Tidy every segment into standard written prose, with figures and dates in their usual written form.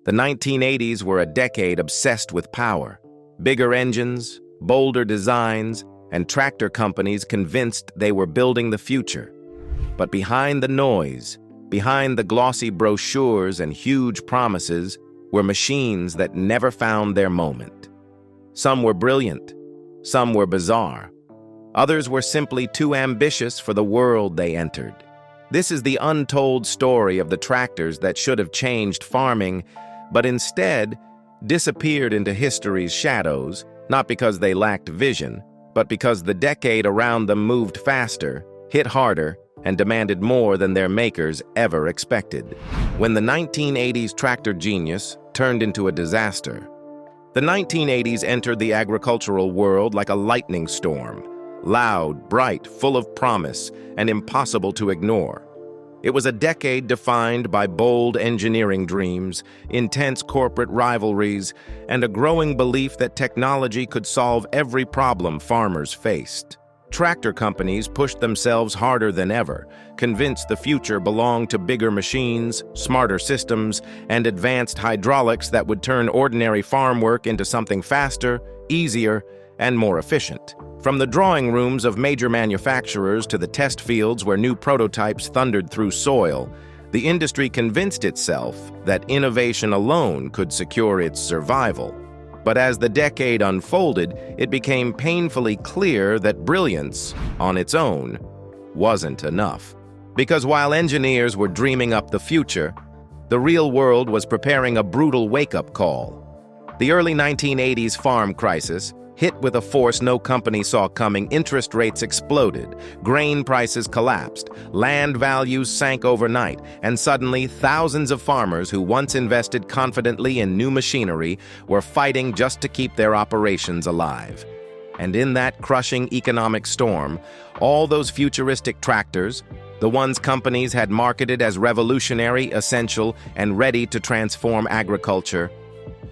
The 1980s were a decade obsessed with power. Bigger engines, bolder designs, and tractor companies convinced they were building the future. But behind the noise, behind the glossy brochures and huge promises, were machines that never found their moment. Some were brilliant, some were bizarre. Others were simply too ambitious for the world they entered. This is the untold story of the tractors that should have changed farming, but instead disappeared into history's shadows, not because they lacked vision, but because the decade around them moved faster, hit harder, and demanded more than their makers ever expected. When the 1980s tractor genius turned into a disaster, the 1980s entered the agricultural world like a lightning storm, loud, bright, full of promise, and impossible to ignore. It was a decade defined by bold engineering dreams, intense corporate rivalries, and a growing belief that technology could solve every problem farmers faced. Tractor companies pushed themselves harder than ever, convinced the future belonged to bigger machines, smarter systems, and advanced hydraulics that would turn ordinary farm work into something faster, easier, and more efficient. From the drawing rooms of major manufacturers to the test fields where new prototypes thundered through soil, the industry convinced itself that innovation alone could secure its survival. But as the decade unfolded, it became painfully clear that brilliance, on its own, wasn't enough. Because while engineers were dreaming up the future, the real world was preparing a brutal wake-up call. The early 1980s farm crisis, hit with a force no company saw coming, interest rates exploded, grain prices collapsed, land values sank overnight, and suddenly thousands of farmers who once invested confidently in new machinery were fighting just to keep their operations alive. And in that crushing economic storm, all those futuristic tractors, the ones companies had marketed as revolutionary, essential, and ready to transform agriculture,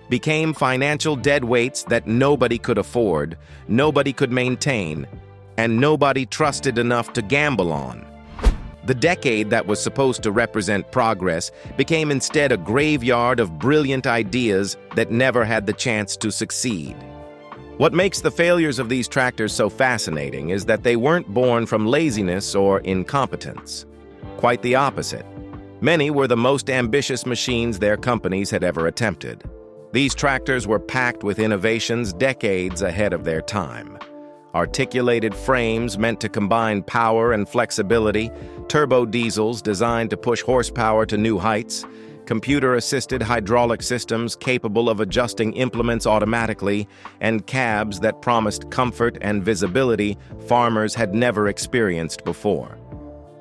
became financial deadweights that nobody could afford, nobody could maintain, and nobody trusted enough to gamble on. The decade that was supposed to represent progress became instead a graveyard of brilliant ideas that never had the chance to succeed. What makes the failures of these tractors so fascinating is that they weren't born from laziness or incompetence. Quite the opposite. Many were the most ambitious machines their companies had ever attempted. These tractors were packed with innovations decades ahead of their time. Articulated frames meant to combine power and flexibility, turbo diesels designed to push horsepower to new heights, computer-assisted hydraulic systems capable of adjusting implements automatically, and cabs that promised comfort and visibility farmers had never experienced before.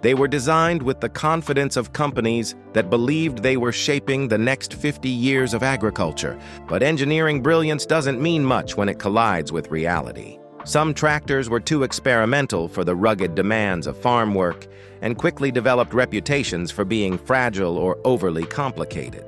They were designed with the confidence of companies that believed they were shaping the next 50 years of agriculture. But engineering brilliance doesn't mean much when it collides with reality. Some tractors were too experimental for the rugged demands of farm work and quickly developed reputations for being fragile or overly complicated.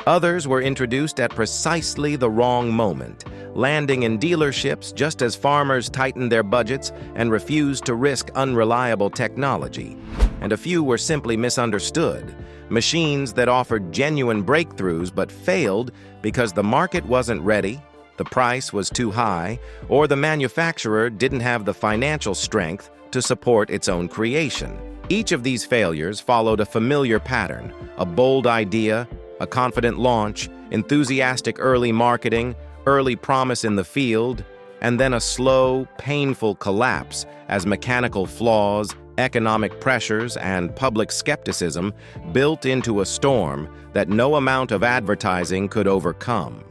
Others were introduced at precisely the wrong moment, landing in dealerships just as farmers tightened their budgets and refused to risk unreliable technology. And a few were simply misunderstood, machines that offered genuine breakthroughs but failed because the market wasn't ready, the price was too high, or the manufacturer didn't have the financial strength to support its own creation. Each of these failures followed a familiar pattern: a bold idea, a confident launch, enthusiastic early marketing, early promise in the field, and then a slow, painful collapse as mechanical flaws, economic pressures, and public skepticism built into a storm that no amount of advertising could overcome.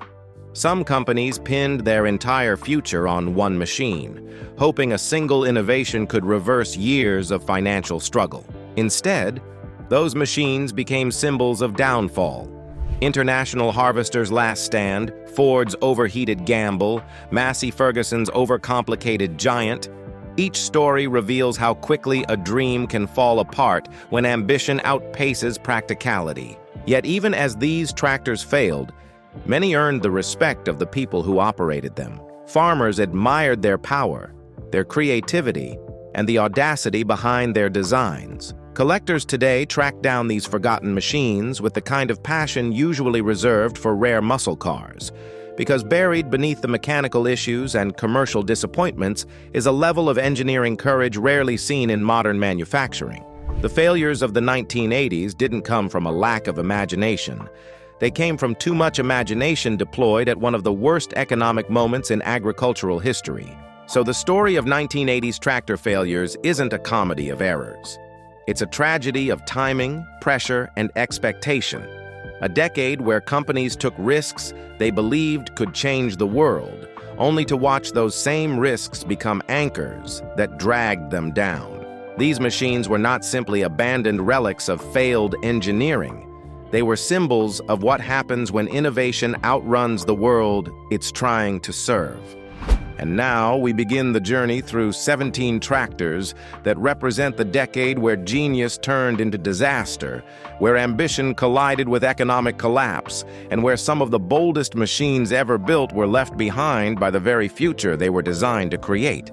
Some companies pinned their entire future on one machine, hoping a single innovation could reverse years of financial struggle. Instead, those machines became symbols of downfall. International Harvester's last stand, Ford's overheated gamble, Massey Ferguson's overcomplicated giant. Each story reveals how quickly a dream can fall apart when ambition outpaces practicality. Yet even as these tractors failed, many earned the respect of the people who operated them. Farmers admired their power, their creativity, and the audacity behind their designs. Collectors today track down these forgotten machines with the kind of passion usually reserved for rare muscle cars, because buried beneath the mechanical issues and commercial disappointments is a level of engineering courage rarely seen in modern manufacturing. The failures of the 1980s didn't come from a lack of imagination. They came from too much imagination deployed at one of the worst economic moments in agricultural history. So the story of 1980s tractor failures isn't a comedy of errors. It's a tragedy of timing, pressure, and expectation. A decade where companies took risks they believed could change the world, only to watch those same risks become anchors that dragged them down. These machines were not simply abandoned relics of failed engineering. They were symbols of what happens when innovation outruns the world it's trying to serve. And now we begin the journey through 17 tractors that represent the decade where genius turned into disaster, where ambition collided with economic collapse, and where some of the boldest machines ever built were left behind by the very future they were designed to create.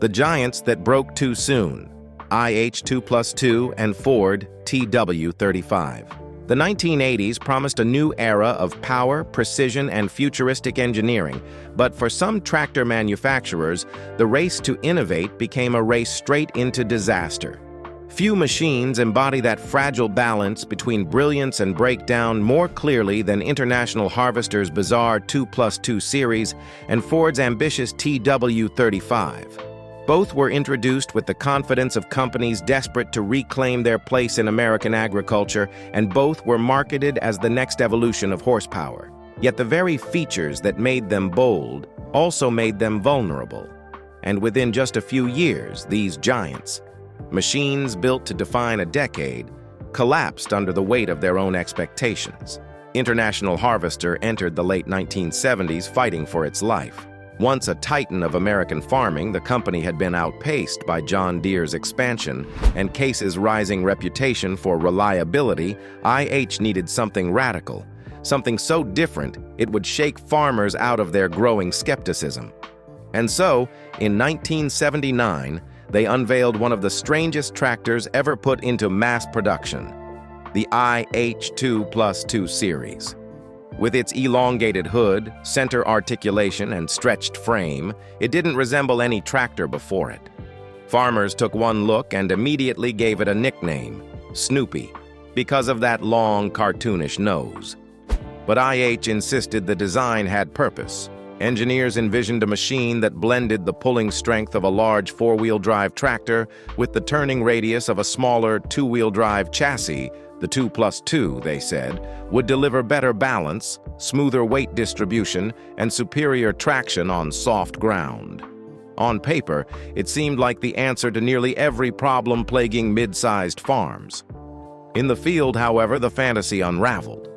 The giants that broke too soon, IH 2+2 and Ford TW35. The 1980s promised a new era of power, precision, and futuristic engineering, but for some tractor manufacturers, the race to innovate became a race straight into disaster. Few machines embody that fragile balance between brilliance and breakdown more clearly than International Harvester's bizarre 2+2 series and Ford's ambitious TW35. Both were introduced with the confidence of companies desperate to reclaim their place in American agriculture, and both were marketed as the next evolution of horsepower. Yet the very features that made them bold also made them vulnerable. And within just a few years, these giants, machines built to define a decade, collapsed under the weight of their own expectations. International Harvester entered the late 1970s fighting for its life. Once a titan of American farming, the company had been outpaced by John Deere's expansion and Case's rising reputation for reliability. IH needed something radical, something so different it would shake farmers out of their growing skepticism. And so, in 1979, they unveiled one of the strangest tractors ever put into mass production, the IH 2+2 series. With its elongated hood, center articulation, and stretched frame, it didn't resemble any tractor before it. Farmers took one look and immediately gave it a nickname, Snoopy, because of that long, cartoonish nose. But IH insisted the design had purpose. Engineers envisioned a machine that blended the pulling strength of a large four-wheel drive tractor with the turning radius of a smaller two-wheel drive chassis. The 2+2, they said, would deliver better balance, smoother weight distribution, and superior traction on soft ground. On paper, it seemed like the answer to nearly every problem plaguing mid-sized farms. In the field, however, the fantasy unraveled.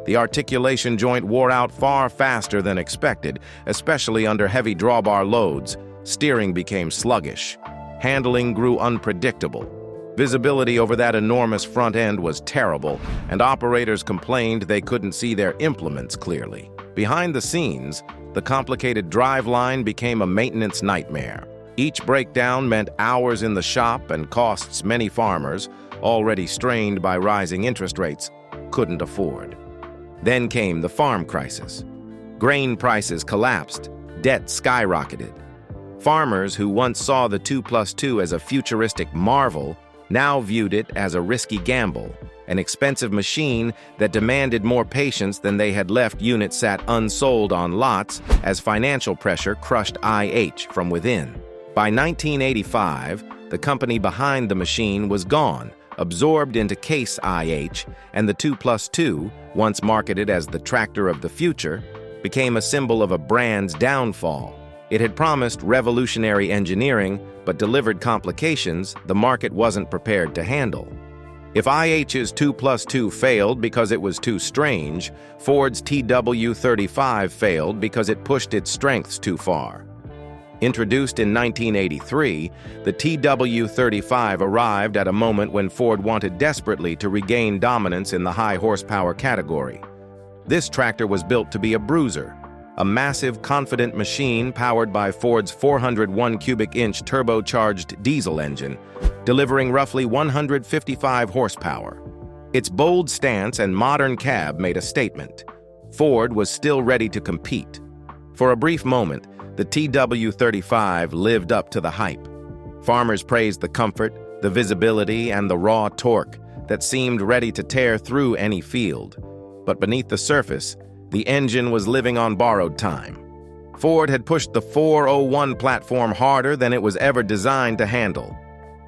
The articulation joint wore out far faster than expected, especially under heavy drawbar loads. Steering became sluggish. Handling grew unpredictable. Visibility over that enormous front end was terrible, and operators complained they couldn't see their implements clearly. Behind the scenes, the complicated driveline became a maintenance nightmare. Each breakdown meant hours in the shop and costs many farmers, already strained by rising interest rates, couldn't afford. Then came the farm crisis. Grain prices collapsed, debt skyrocketed. Farmers who once saw the 2+2 as a futuristic marvel now viewed it as a risky gamble, an expensive machine that demanded more patience than they had left units sat unsold on lots as financial pressure crushed IH from within. By 1985, the company behind the machine was gone, absorbed into Case IH, and the 2+2, once marketed as the tractor of the future, became a symbol of a brand's downfall. It had promised revolutionary engineering, but delivered complications the market wasn't prepared to handle. If IH's 2+2 failed because it was too strange, Ford's TW35 failed because it pushed its strengths too far. Introduced in 1983, the TW35 arrived at a moment when Ford wanted desperately to regain dominance in the high horsepower category. This tractor was built to be a bruiser, a massive, confident machine powered by Ford's 401 cubic inch turbocharged diesel engine. delivering roughly 155 horsepower. Its bold stance and modern cab made a statement. Ford was still ready to compete. For a brief moment, the TW35 lived up to the hype. Farmers praised the comfort, the visibility, and the raw torque that seemed ready to tear through any field. But beneath the surface, the engine was living on borrowed time. Ford had pushed the 401 platform harder than it was ever designed to handle.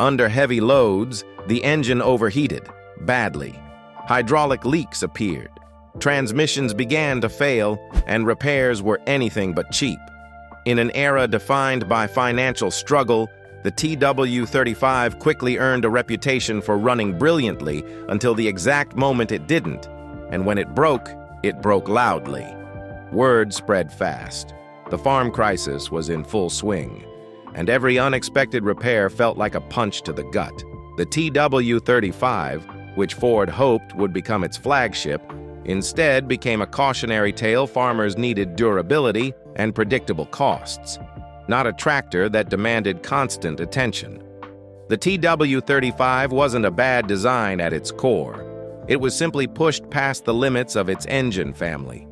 Under heavy loads, the engine overheated, badly. Hydraulic leaks appeared. Transmissions began to fail, and repairs were anything but cheap. In an era defined by financial struggle, the TW35 quickly earned a reputation for running brilliantly until the exact moment it didn't, and when it broke loudly. Word spread fast. The farm crisis was in full swing, and every unexpected repair felt like a punch to the gut. The TW35, which Ford hoped would become its flagship, instead became a cautionary tale farmers needed durability and predictable costs, not a tractor that demanded constant attention. The TW35 wasn't a bad design at its core. It was simply pushed past the limits of its engine family.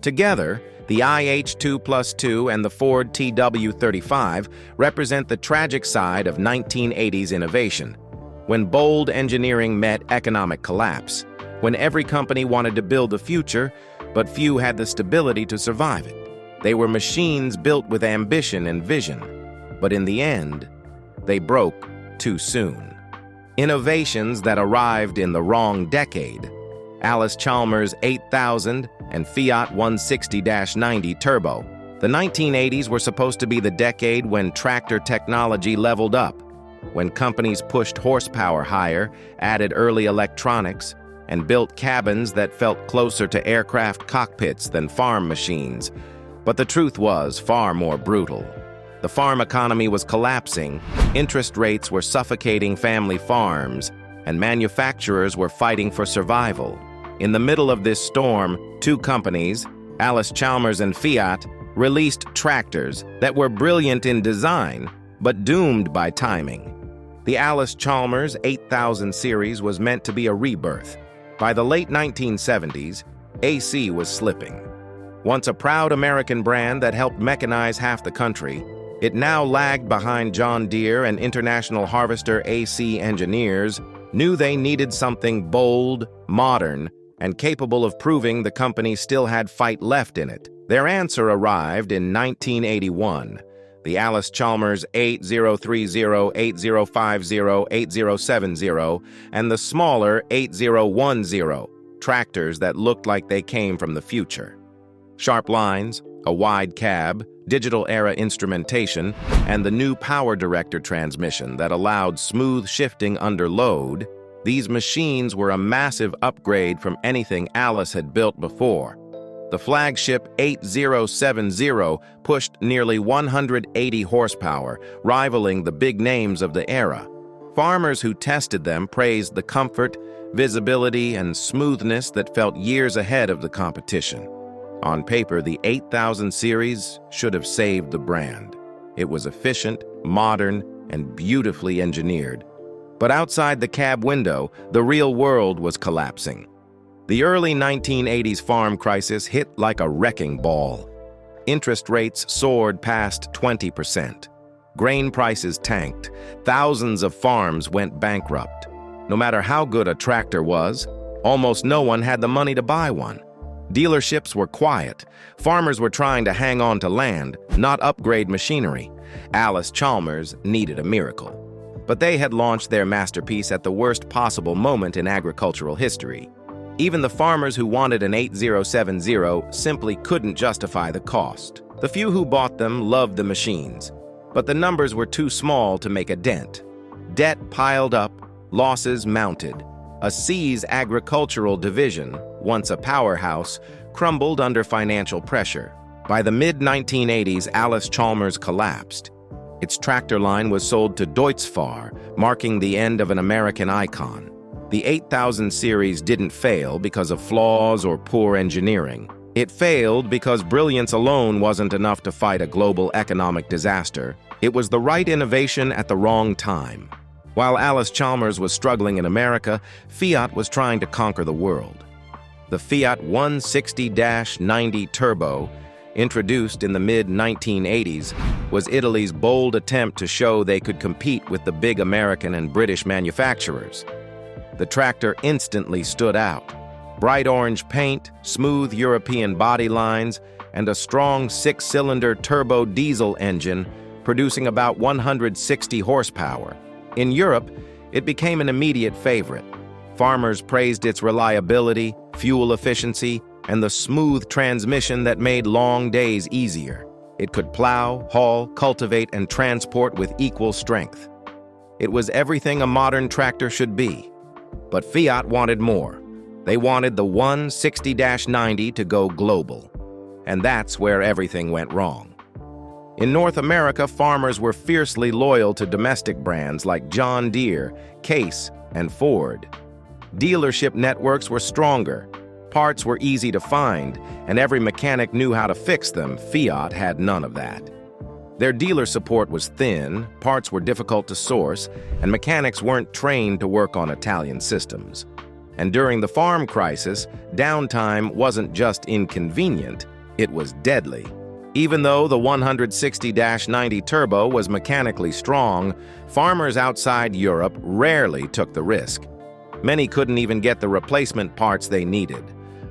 Together, the IH2+2 and the Ford TW35 represent the tragic side of 1980s innovation, when bold engineering met economic collapse, when every company wanted to build the future, but few had the stability to survive it. They were machines built with ambition and vision, but in the end, they broke too soon. Innovations that arrived in the wrong decade. Allis-Chalmers 8000 and Fiat 160-90 Turbo. The 1980s were supposed to be the decade when tractor technology leveled up, when companies pushed horsepower higher, added early electronics, and built cabins that felt closer to aircraft cockpits than farm machines. But the truth was far more brutal. The farm economy was collapsing, interest rates were suffocating family farms, and manufacturers were fighting for survival. In the middle of this storm, two companies, Allis-Chalmers and Fiat, released tractors that were brilliant in design, but doomed by timing. The Allis-Chalmers 8000 series was meant to be a rebirth. By the late 1970s, AC was slipping. Once a proud American brand that helped mechanize half the country, it now lagged behind John Deere and International Harvester AC engineers knew they needed something bold, modern, and capable of proving the company still had fight left in it. Their answer arrived in 1981. The Allis-Chalmers 8030, 8050, 8070, and the smaller 8010, tractors that looked like they came from the future. Sharp lines, a wide cab, digital-era instrumentation, and the new power director transmission that allowed smooth shifting under load, these machines were a massive upgrade from anything Allis had built before. The flagship 8070 pushed nearly 180 horsepower, rivaling the big names of the era. Farmers who tested them praised the comfort, visibility, and smoothness that felt years ahead of the competition. On paper, the 8000 series should have saved the brand. It was efficient, modern, and beautifully engineered. But outside the cab window, the real world was collapsing. The early 1980s farm crisis hit like a wrecking ball. Interest rates soared past 20%. Grain prices tanked. Thousands of farms went bankrupt. No matter how good a tractor was, almost no one had the money to buy one. Dealerships were quiet. Farmers were trying to hang on to land, not upgrade machinery. Allis-Chalmers needed a miracle. But they had launched their masterpiece at the worst possible moment in agricultural history. Even the farmers who wanted an 8070 simply couldn't justify the cost. The few who bought them loved the machines, but the numbers were too small to make a dent. Debt piled up, losses mounted. A seized agricultural division, once a powerhouse, crumbled under financial pressure. By the mid-1980s, Allis-Chalmers collapsed. Its tractor line was sold to Deutz-Fahr, marking the end of an American icon. The 8000 series didn't fail because of flaws or poor engineering. It failed because brilliance alone wasn't enough to fight a global economic disaster. It was the right innovation at the wrong time. While Alice Chalmers was struggling in America, Fiat was trying to conquer the world. The Fiat 160-90 Turbo, introduced in the mid-1980s, was Italy's bold attempt to show they could compete with the big American and British manufacturers. The tractor instantly stood out. Bright orange paint, smooth European body lines, and a strong six-cylinder turbo diesel engine producing about 160 horsepower. In Europe, it became an immediate favorite. Farmers praised its reliability, fuel efficiency, and the smooth transmission that made long days easier. It could plow, haul, cultivate, and transport with equal strength. It was everything a modern tractor should be. But Fiat wanted more. They wanted the 160-90 to go global. And that's where everything went wrong. In North America, farmers were fiercely loyal to domestic brands like John Deere, Case, and Ford. Dealership networks were stronger. Parts were easy to find, and every mechanic knew how to fix them. Fiat had none of that. Their dealer support was thin, parts were difficult to source, and mechanics weren't trained to work on Italian systems. And during the farm crisis, downtime wasn't just inconvenient, it was deadly. Even though the 160-90 Turbo was mechanically strong, farmers outside Europe rarely took the risk. Many couldn't even get the replacement parts they needed.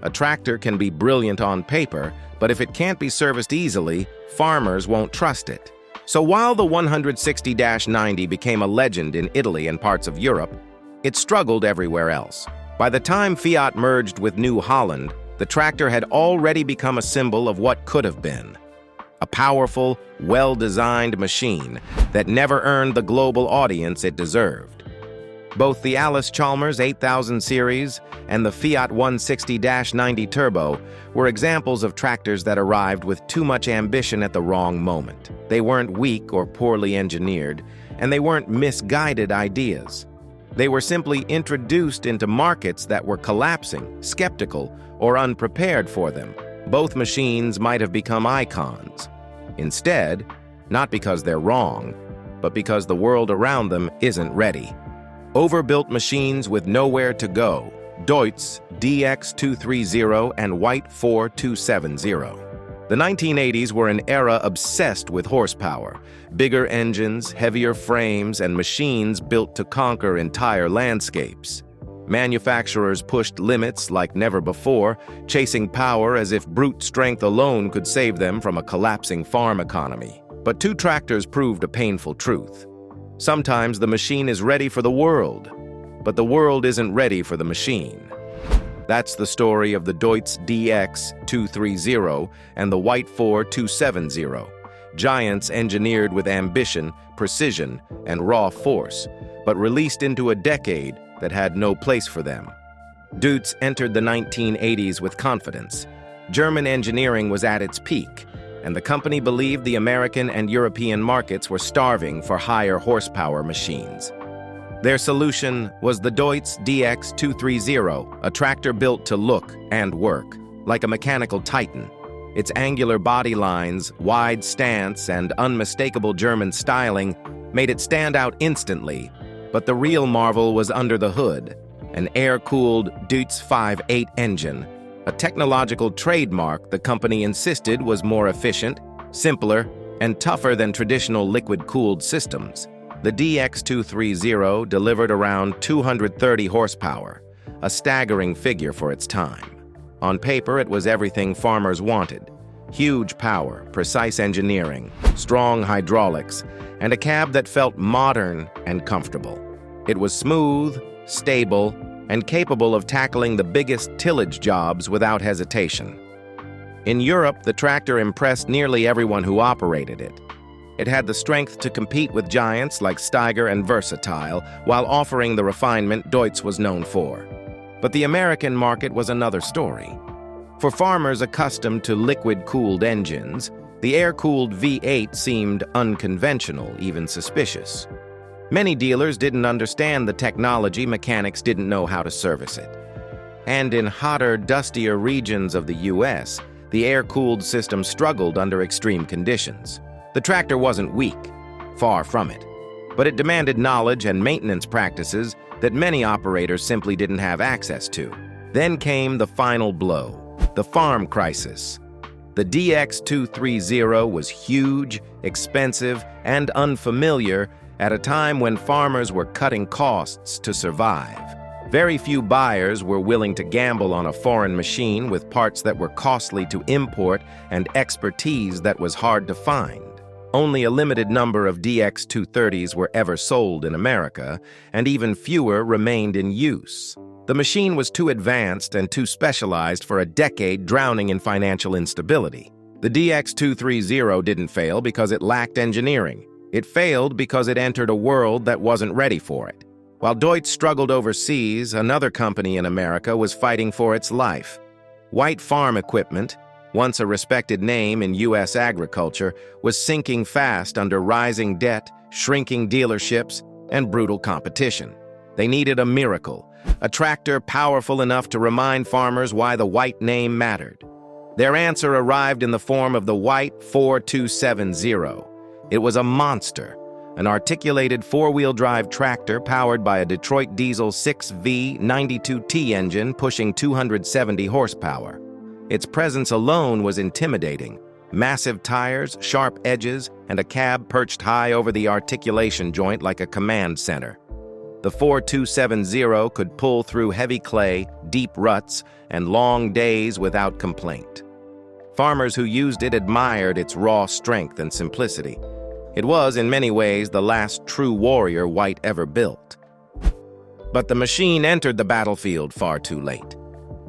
A tractor can be brilliant on paper, but if it can't be serviced easily, farmers won't trust it. So while the 160-90 became a legend in Italy and parts of Europe, it struggled everywhere else. By the time Fiat merged with New Holland, the tractor had already become a symbol of what could have been. A powerful, well-designed machine that never earned the global audience it deserved. Both the Alice Chalmers 8000 series and the Fiat 160-90 Turbo were examples of tractors that arrived with too much ambition at the wrong moment. They weren't weak or poorly engineered, and they weren't misguided ideas. They were simply introduced into markets that were collapsing, skeptical, or unprepared for them. Both machines might have become icons. Instead, not because they're wrong, but because the world around them isn't ready. Overbuilt machines with nowhere to go, Deutz DX230 and White 4270. The 1980s were an era obsessed with horsepower, bigger engines, heavier frames, and machines built to conquer entire landscapes. Manufacturers pushed limits like never before, chasing power as if brute strength alone could save them from a collapsing farm economy. But two tractors proved a painful truth. Sometimes the machine is ready for the world, but the world isn't ready for the machine. That's the story of the Deutz DX230 and the White 4270, giants engineered with ambition, precision, and raw force, but released into a decade that had no place for them. Deutz entered the 1980s with confidence. German engineering was at its peak, and the company believed the American and European markets were starving for higher horsepower machines. Their solution was the Deutz DX230, a tractor built to look and work like a mechanical titan. Its angular body lines, wide stance, and unmistakable German styling made it stand out instantly. But the real marvel was under the hood, an air-cooled Deutz 5.8 engine, a technological trademark the company insisted was more efficient, simpler, and tougher than traditional liquid-cooled systems. The DX230 delivered around 230 horsepower, a staggering figure for its time. On paper, it was everything farmers wanted: huge power, precise engineering, strong hydraulics, and a cab that felt modern and comfortable. It was smooth, stable, and capable of tackling the biggest tillage jobs without hesitation. In Europe, the tractor impressed nearly everyone who operated it. It had the strength to compete with giants like Steiger and Versatile, while offering the refinement Deutz was known for. But the American market was another story. For farmers accustomed to liquid-cooled engines, the air-cooled V8 seemed unconventional, even suspicious. Many dealers didn't understand the technology, mechanics didn't know how to service it. And in hotter, dustier regions of the US, the air-cooled system struggled under extreme conditions. The tractor wasn't weak, far from it. but it demanded knowledge and maintenance practices that many operators simply didn't have access to. Then came the final blow, the farm crisis. The DX230 was huge, expensive, and unfamiliar at a time when farmers were cutting costs to survive. Very few buyers were willing to gamble on a foreign machine with parts that were costly to import and expertise that was hard to find. Only a limited number of DX230s were ever sold in America, and even fewer remained in use. The machine was too advanced and too specialized for a decade, drowning in financial instability. The DX230 didn't fail because it lacked engineering. It failed because it entered a world that wasn't ready for it. While Deutz struggled overseas, another company in America was fighting for its life. White Farm Equipment, once a respected name in U.S. agriculture, was sinking fast under rising debt, shrinking dealerships, and brutal competition. They needed a miracle, a tractor powerful enough to remind farmers why the White name mattered. Their answer arrived in the form of the White 4270. It was a monster, an articulated four-wheel drive tractor powered by a Detroit diesel 6V92T engine pushing 270 horsepower. Its presence alone was intimidating. Massive tires, sharp edges, and a cab perched high over the articulation joint like a command center. The 4270 could pull through heavy clay, deep ruts, and long days without complaint. Farmers who used it admired its raw strength and simplicity. It was, in many ways, the last true warrior White ever built. But the machine entered the battlefield far too late.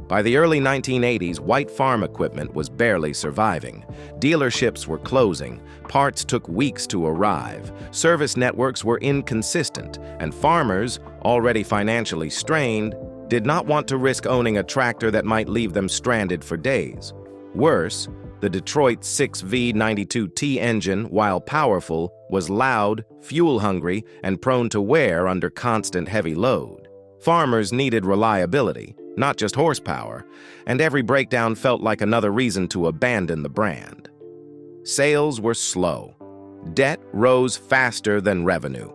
By the early 1980s, White Farm Equipment was barely surviving. Dealerships were closing, parts took weeks to arrive, service networks were inconsistent, and farmers, already financially strained, did not want to risk owning a tractor that might leave them stranded for days. Worse, the Detroit 6V92T engine, while powerful, was loud, fuel-hungry, and prone to wear under constant heavy load. Farmers needed reliability, not just horsepower, and every breakdown felt like another reason to abandon the brand. Sales were slow. Debt rose faster than revenue.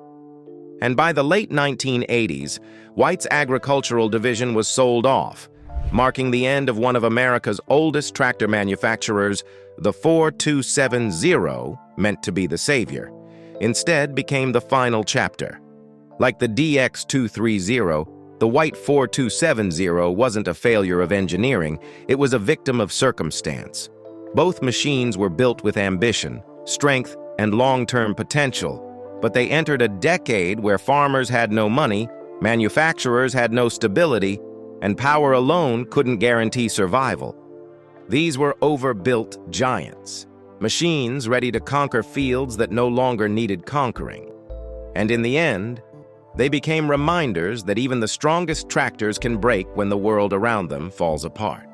And by the late 1980s, White's agricultural division was sold off, marking the end of one of America's oldest tractor manufacturers. The 4270, meant to be the savior, instead became the final chapter. Like the DX230, the White 4270 wasn't a failure of engineering, it was a victim of circumstance. Both machines were built with ambition, strength, and long-term potential, but they entered a decade where farmers had no money, manufacturers had no stability, and power alone couldn't guarantee survival. These were overbuilt giants, machines ready to conquer fields that no longer needed conquering. And in the end, they became reminders that even the strongest tractors can break when the world around them falls apart.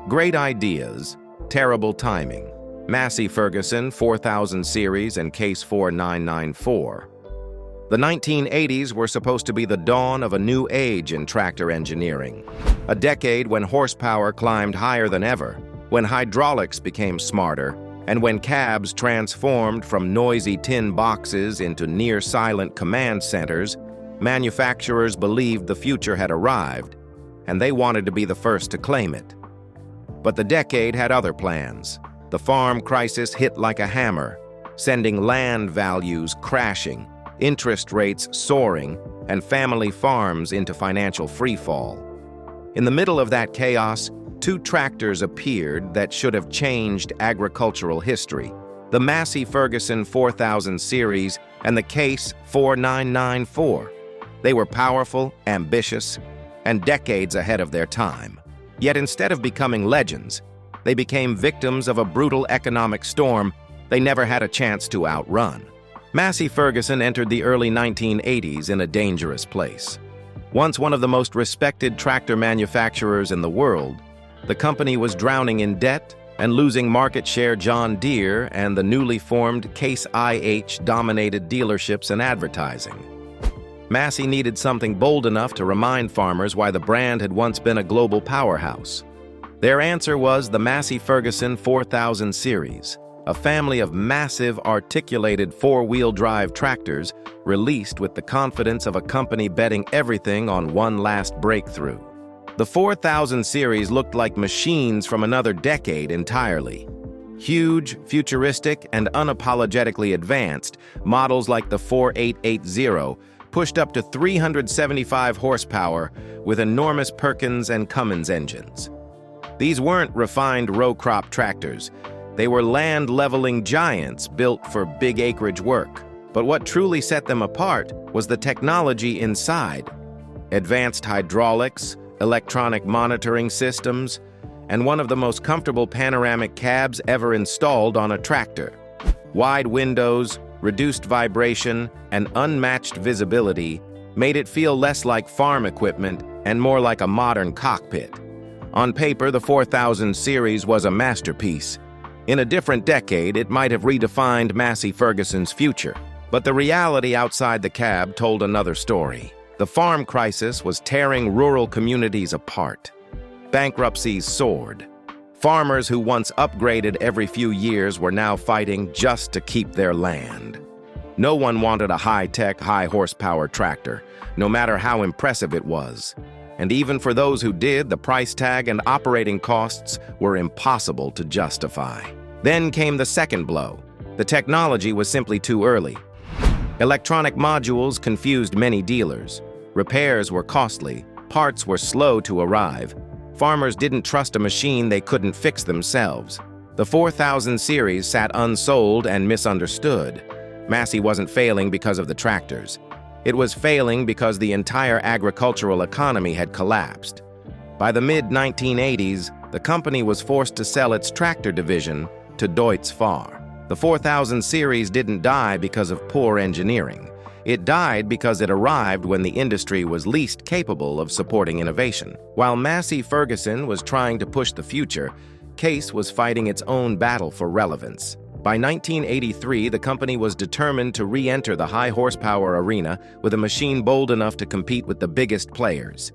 Great ideas, terrible timing. Massey Ferguson 4000 series and Case 4994. The 1980s were supposed to be the dawn of a new age in tractor engineering, a decade when horsepower climbed higher than ever, when hydraulics became smarter, and when cabs transformed from noisy tin boxes into near-silent command centers. Manufacturers believed the future had arrived, and they wanted to be the first to claim it. But the decade had other plans. The farm crisis hit like a hammer, sending land values crashing, interest rates soaring, and family farms into financial freefall. In the middle of that chaos, two tractors appeared that should have changed agricultural history: the Massey Ferguson 4000 series and the Case 4994. They were powerful, ambitious, and decades ahead of their time. Yet instead of becoming legends, they became victims of a brutal economic storm they never had a chance to outrun. Massey Ferguson entered the early 1980s in a dangerous place. Once one of the most respected tractor manufacturers in the world, the company was drowning in debt and losing market share. John Deere and the newly formed Case IH dominated dealerships and advertising. Massey needed something bold enough to remind farmers why the brand had once been a global powerhouse. Their answer was the Massey Ferguson 4000 series, a family of massive articulated four-wheel drive tractors released with the confidence of a company betting everything on one last breakthrough. The 4000 series looked like machines from another decade entirely. Huge, futuristic, and unapologetically advanced, models like the 4880 pushed up to 375 horsepower with enormous Perkins and Cummins engines. These weren't refined row-crop tractors. They were land-leveling giants built for big acreage work. But what truly set them apart was the technology inside. Advanced hydraulics, electronic monitoring systems, and one of the most comfortable panoramic cabs ever installed on a tractor. Wide windows, reduced vibration, and unmatched visibility made it feel less like farm equipment and more like a modern cockpit. On paper, the 4000 series was a masterpiece. In a different decade, it might have redefined Massey Ferguson's future. But the reality outside the cab told another story. The farm crisis was tearing rural communities apart. Bankruptcies soared. Farmers who once upgraded every few years were now fighting just to keep their land. No one wanted a high-tech, high-horsepower tractor, no matter how impressive it was. And even for those who did, the price tag and operating costs were impossible to justify. Then came the second blow. The technology was simply too early. Electronic modules confused many dealers. Repairs were costly. Parts were slow to arrive. Farmers didn't trust a machine they couldn't fix themselves. The 4000 series sat unsold and misunderstood. Massey wasn't failing because of the tractors. It was failing because the entire agricultural economy had collapsed. By the mid-1980s, the company was forced to sell its tractor division to Deutz Fahr. The 4000 series didn't die because of poor engineering. It died because it arrived when the industry was least capable of supporting innovation. While Massey Ferguson was trying to push the future, Case was fighting its own battle for relevance. By 1983, the company was determined to re-enter the high-horsepower arena with a machine bold enough to compete with the biggest players.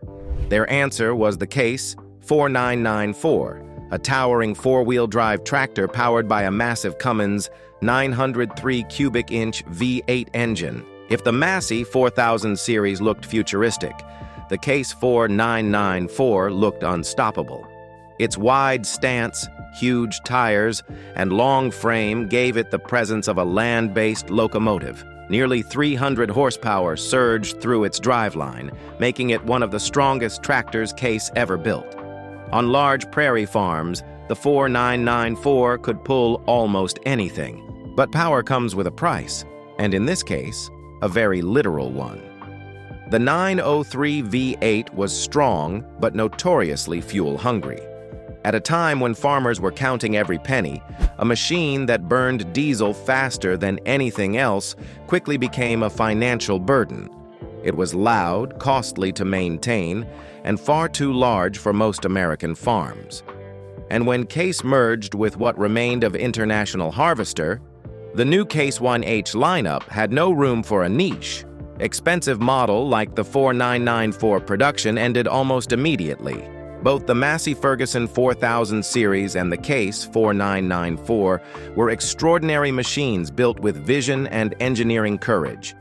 Their answer was the Case 4994, a towering four-wheel drive tractor powered by a massive Cummins 903 cubic inch V8 engine. If the Massey 4000 series looked futuristic, the Case 4994 looked unstoppable. Its wide stance, huge tires, and long frame gave it the presence of a land-based locomotive. Nearly 300 horsepower surged through its driveline, making it one of the strongest tractors Case ever built. On large prairie farms, the 4994 could pull almost anything. But power comes with a price, and in this case, a very literal one. The 903 V8 was strong, but notoriously fuel-hungry. At a time when farmers were counting every penny, a machine that burned diesel faster than anything else quickly became a financial burden. It was loud, costly to maintain, and far too large for most American farms. And when Case merged with what remained of International Harvester, the new Case 1H lineup had no room for a niche. Expensive model like the 4994 production ended almost immediately. Both the Massey Ferguson 4000 series and the Case 4994 were extraordinary machines built with vision and engineering courage.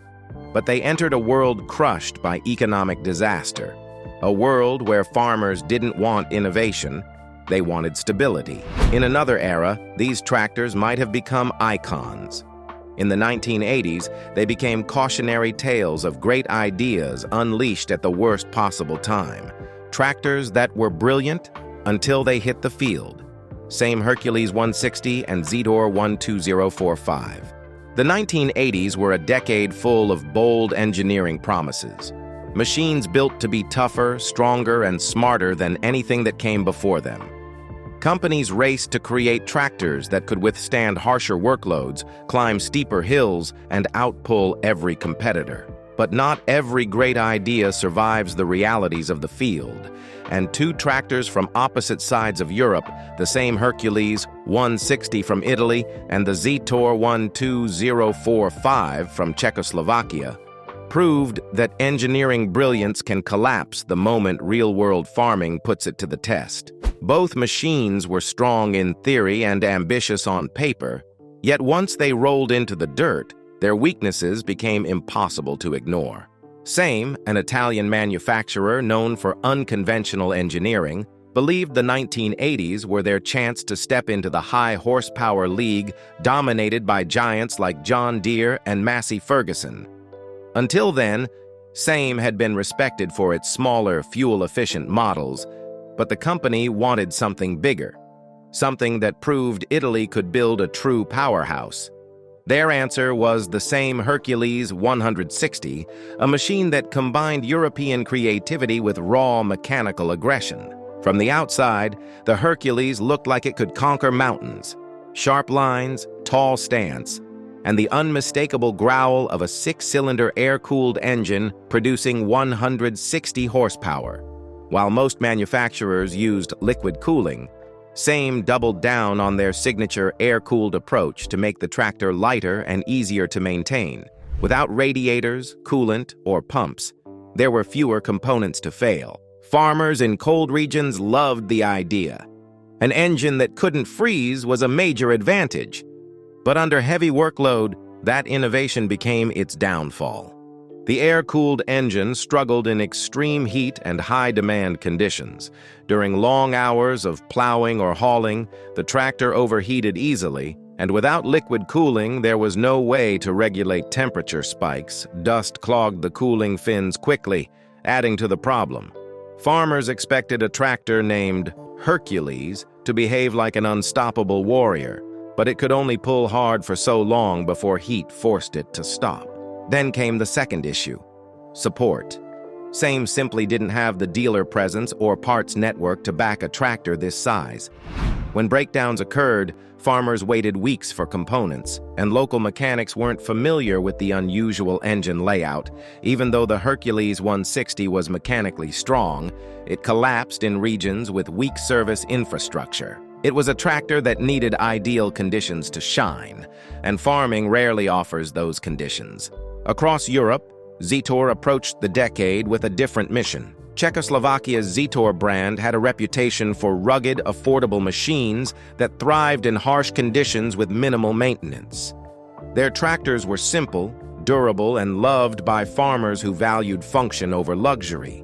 But they entered a world crushed by economic disaster. A world where farmers didn't want innovation, they wanted stability. In another era, these tractors might have become icons. In the 1980s, they became cautionary tales of great ideas unleashed at the worst possible time. Tractors that were brilliant until they hit the field. Same Hercules 160 and Zetor 12045. The 1980s were a decade full of bold engineering promises. Machines built to be tougher, stronger, and smarter than anything that came before them. Companies raced to create tractors that could withstand harsher workloads, climb steeper hills, and outpull every competitor. But not every great idea survives the realities of the field, and two tractors from opposite sides of Europe, the same Hercules 160 from Italy and the Zetor 12045 from Czechoslovakia, proved that engineering brilliance can collapse the moment real-world farming puts it to the test. Both machines were strong in theory and ambitious on paper, Yet once they rolled into the dirt, their weaknesses became impossible to ignore. Same, an Italian manufacturer known for unconventional engineering, believed the 1980s were their chance to step into the high-horsepower league dominated by giants like John Deere and Massey Ferguson. Until then, Same had been respected for its smaller, fuel-efficient models, but the company wanted something bigger, something that proved Italy could build a true powerhouse. Their answer was the same Hercules 160, a machine that combined European creativity with raw mechanical aggression. From the outside, the Hercules looked like it could conquer mountains. Sharp lines, tall stance, and the unmistakable growl of a six-cylinder air-cooled engine producing 160 horsepower. While most manufacturers used liquid cooling, Same doubled down on their signature air-cooled approach to make the tractor lighter and easier to maintain. Without radiators, coolant, or pumps, there were fewer components to fail. Farmers in cold regions loved the idea. An engine that couldn't freeze was a major advantage. But under heavy workload, that innovation became its downfall. The air-cooled engine struggled in extreme heat and high-demand conditions. During long hours of plowing or hauling, the tractor overheated easily, and without liquid cooling, there was no way to regulate temperature spikes. Dust clogged the cooling fins quickly, adding to the problem. Farmers expected a tractor named Hercules to behave like an unstoppable warrior, but it could only pull hard for so long before heat forced it to stop. Then came the second issue: support. Same simply didn't have the dealer presence or parts network to back a tractor this size. When breakdowns occurred, farmers waited weeks for components, and local mechanics weren't familiar with the unusual engine layout. Even though the Hercules 160 was mechanically strong, it collapsed in regions with weak service infrastructure. It was a tractor that needed ideal conditions to shine, and farming rarely offers those conditions. Across Europe, Zetor approached the decade with a different mission. Czechoslovakia's Zetor brand had a reputation for rugged, affordable machines that thrived in harsh conditions with minimal maintenance. Their tractors were simple, durable, and loved by farmers who valued function over luxury.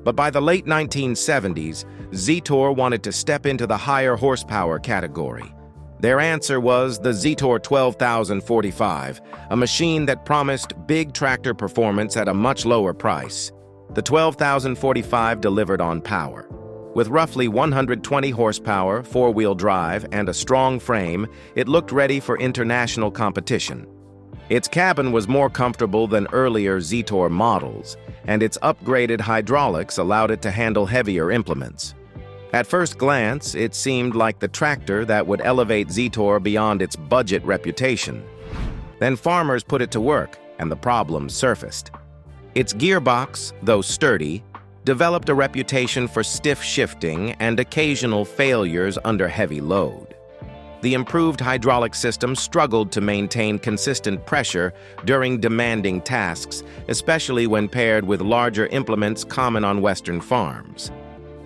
But by the late 1970s, Zetor wanted to step into the higher horsepower category. Their answer was the Zetor 12045, a machine that promised big tractor performance at a much lower price. The 12045 delivered on power. With roughly 120 horsepower, four-wheel drive, and a strong frame, it looked ready for international competition. Its cabin was more comfortable than earlier Zetor models, and its upgraded hydraulics allowed it to handle heavier implements. At first glance, it seemed like the tractor that would elevate Zetor beyond its budget reputation. Then farmers put it to work, and the problems surfaced. Its gearbox, though sturdy, developed a reputation for stiff shifting and occasional failures under heavy load. The improved hydraulic system struggled to maintain consistent pressure during demanding tasks, especially when paired with larger implements common on Western farms.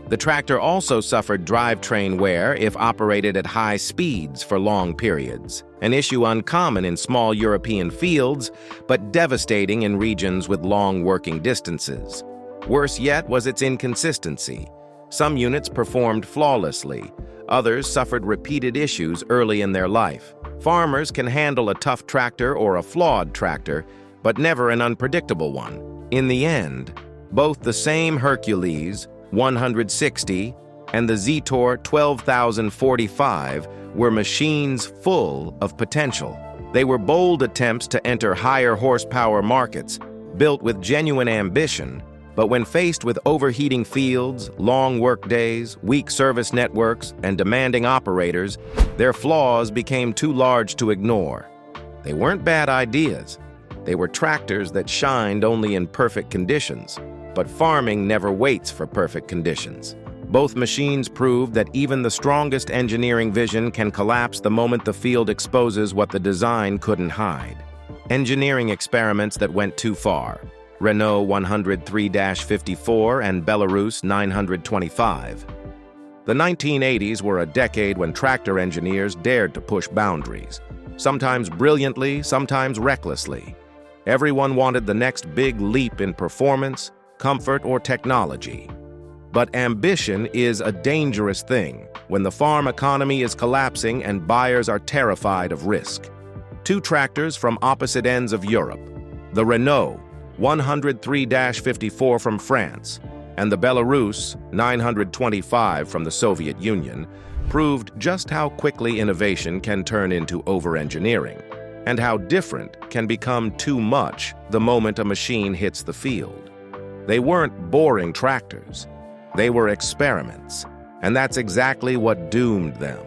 The tractor also suffered drivetrain wear if operated at high speeds for long periods, an issue uncommon in small European fields, but devastating in regions with long working distances. Worse yet was its inconsistency. Some units performed flawlessly, others suffered repeated issues early in their life. Farmers can handle a tough tractor or a flawed tractor, but never an unpredictable one. In the end, both the same Hercules 160 and the Zetor 12045 were machines full of potential. They were bold attempts to enter higher horsepower markets, built with genuine ambition, but when faced with overheating fields, long work days, weak service networks, and demanding operators, their flaws became too large to ignore. They weren't bad ideas. They were tractors that shined only in perfect conditions. But farming never waits for perfect conditions. Both machines proved that even the strongest engineering vision can collapse the moment the field exposes what the design couldn't hide. Engineering experiments that went too far. Renault 103-54 and Belarus 925. The 1980s were a decade when tractor engineers dared to push boundaries. sometimes brilliantly, sometimes recklessly. Everyone wanted the next big leap in performance, comfort, or technology. But ambition is a dangerous thing when the farm economy is collapsing and buyers are terrified of risk. Two tractors from opposite ends of Europe, the Renault 103-54 from France and the Belarus 925 from the Soviet Union, proved just how quickly innovation can turn into over-engineering, and how different can become too much the moment a machine hits the field. They weren't boring tractors. They were experiments, and that's exactly what doomed them.